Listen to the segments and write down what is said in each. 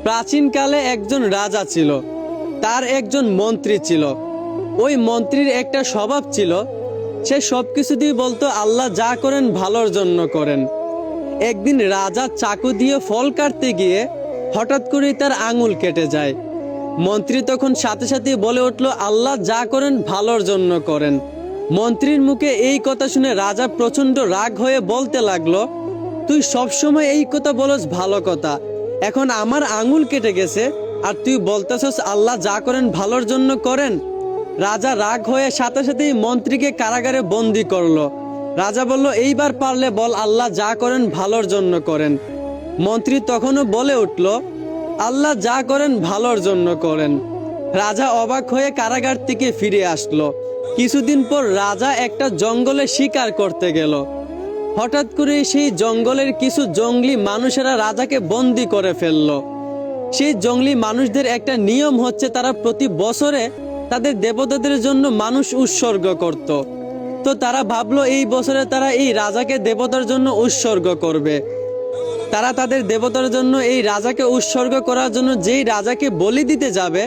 প্রাচীনকালে একজন রাজা ছিল, তার একজন মন্ত্রী ছিল। ওই মন্ত্রীর একটা স্বভাব ছিল, সে সবকিছু দিয়ে বলতো আল্লাহ যা করেন ভালোর জন্য করেন। একদিন রাজা চাকু দিয়ে ফল কাটতে গিয়ে হঠাৎ করেই তার আঙুল কেটে যায়। মন্ত্রী তখন সাথে সাথে বলে উঠল, আল্লাহ যা করেন ভালোর জন্য করেন। মন্ত্রীর মুখে এই কথা শুনে রাজা প্রচন্ড রাগ হয়ে বলতে লাগলো, তুই সবসময় এই কথা বলস ভালো কথা, এখন আমার আঙুল কেটে গেছে আর তুই বলতেছস আল্লাহ যা করেন ভালোর জন্য করেন। রাজা রাগ হয়ে সাথে সাথেই মন্ত্রীকে কারাগারে বন্দি করলো। রাজা বলল, এইবার পারলে বল আল্লাহ যা করেন ভালোর জন্য করেন। মন্ত্রী তখনও বলে উঠল, আল্লাহ যা করেন ভালোর জন্য করেন। রাজা অবাক হয়ে কারাগার থেকে ফিরে আসলো। কিছুদিন পর রাজা একটা জঙ্গলে শিকার করতে গেল। হঠাৎ করে সেই জঙ্গলের কিছু জঙ্গলি মানুষেরা রাজাকে বন্দি করে ফেললো। সেই জঙ্গলি মানুষদের একটা নিয়ম হচ্ছে, তারা প্রতি বছরে তাদের দেবতাদের জন্য মানুষ উৎসর্গ করত। তো তারা ভাবলো এই বছরে তারা এই রাজাকে দেবতার জন্য উৎসর্গ করবে। তারা তাদের দেবতার জন্য এই রাজাকে উৎসর্গ করার জন্য যেই রাজাকে বলি দিতে যাবে,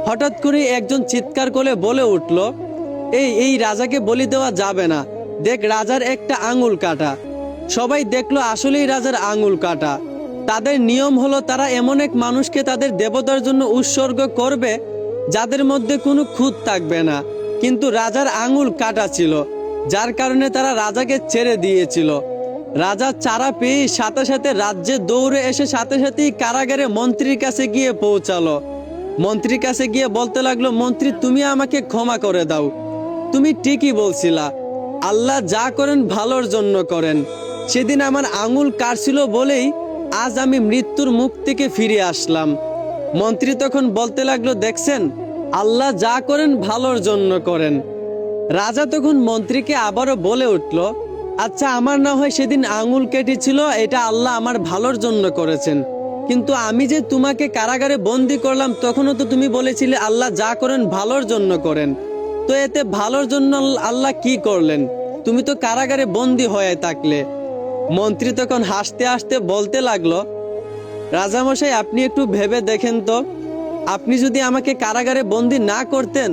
হঠাৎ করে একজন চিৎকার করে বলে উঠল, এই রাজাকে বলি দেওয়া যাবে না, দেখ রাজার একটা আঙুল কাটা। সবাই দেখলো আসলেই রাজার আঙুল কাটা। তাদের নিয়ম হলো তারা এমন এক মানুষকে তাদের দেবতার জন্য উৎসর্গ করবে যাদের মধ্যে কোনো খুঁত থাকবে না, কিন্তু রাজার আঙুল কাটা ছিল, যার কারণে তারা রাজাকে ছেড়ে দিয়েছিল। রাজা চারা পেয়ে সাথে সাথে রাজ্যে দৌড়ে এসে সাথে সাথেই কারাগারে মন্ত্রীর কাছে গিয়ে পৌঁছালো। মন্ত্রীর কাছে গিয়ে বলতে লাগলো, মন্ত্রী তুমি আমাকে ক্ষমা করে দাও, তুমি ঠিকই বলছিলা, আল্লাহ যা করেন ভালোর জন্য করেন। সেদিন আমার আঙুল কাটছিল বলেই আজ আমি মৃত্যুর মুখ থেকে ফিরে আসলাম। মন্ত্রী তখন বলতে লাগলো, দেখছেন আল্লাহ যা করেন ভালোর জন্য করেন। রাজা তখন মন্ত্রীকে আবারও বলে উঠল, আচ্ছা আমার না হয় সেদিন আঙুল কেটেছিল, এটা আল্লাহ আমার ভালোর জন্য করেছেন, কিন্তু আমি যে তোমাকে কারাগারে বন্দি করলাম তখনও তো তুমি বলেছিলে আল্লাহ যা করেন ভালোর জন্য করেন, তো এতে ভালোর জন্য আল্লাহ কি করলেন? তুমি তো কারাগারে বন্দি হয়ে থাকলে। মন্ত্রী তখন হাসতে হাসতে বলতে লাগলো, রাজামশাই আপনি একটু ভেবে দেখেন তো, আপনি যদি আমাকে কারাগারে বন্দি না করতেন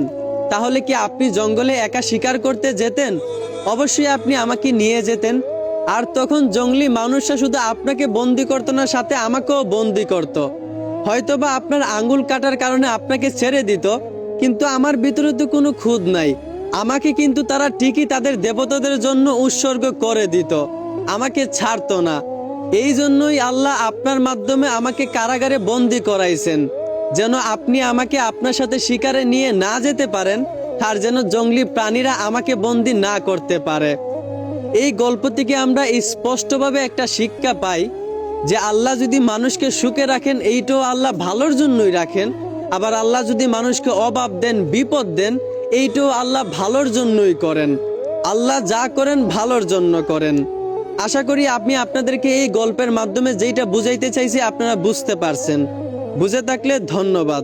তাহলে কি আপনি জঙ্গলে একা শিকার করতে যেতেন? অবশ্যই আপনি আমাকে নিয়ে যেতেন, আর তখন জঙ্গলি মানুষরা শুধু আপনাকে বন্দি করতো না, সাথে আমাকেও বন্দি করত। হয়তোবা আপনার আঙ্গুল কাটার কারণে আপনাকে ছেড়ে দিত, কিন্তু আমার ভিতরে তো কোনো খুঁত নাই, আমাকে কিন্তু তারা ঠিকই তাদের দেবতাদের জন্য উৎসর্গ করে দিত, আমাকে ছাড়তো না। এই জন্যই আল্লাহ আপনার মাধ্যমে আমাকে কারাগারে বন্দি করাইছেন, যেন আপনি আমাকে আপনার সাথে শিকারে নিয়ে না যেতে পারেন, আর যেন জঙ্গলি প্রাণীরা আমাকে বন্দি না করতে পারে। এই গল্প থেকে আমরা স্পষ্টভাবে একটা শিক্ষা পাই যে আল্লাহ যদি মানুষকে সুখে রাখেন এইটাও আল্লাহ ভালোর জন্যই রাখেন, আবার আল্লাহ যদি মানুষকে অভাব দেন, বিপদ দেন, এইটাও আল্লাহ ভালোর জন্যই করেন। আল্লাহ যা করেন ভালোর জন্য করেন। আশা করি আমি আপনাদেরকে এই গল্পের মাধ্যমে যেটা বুঝাইতে চাইছি আপনারা বুঝতে পারছেন। বুঝে থাকলে ধন্যবাদ।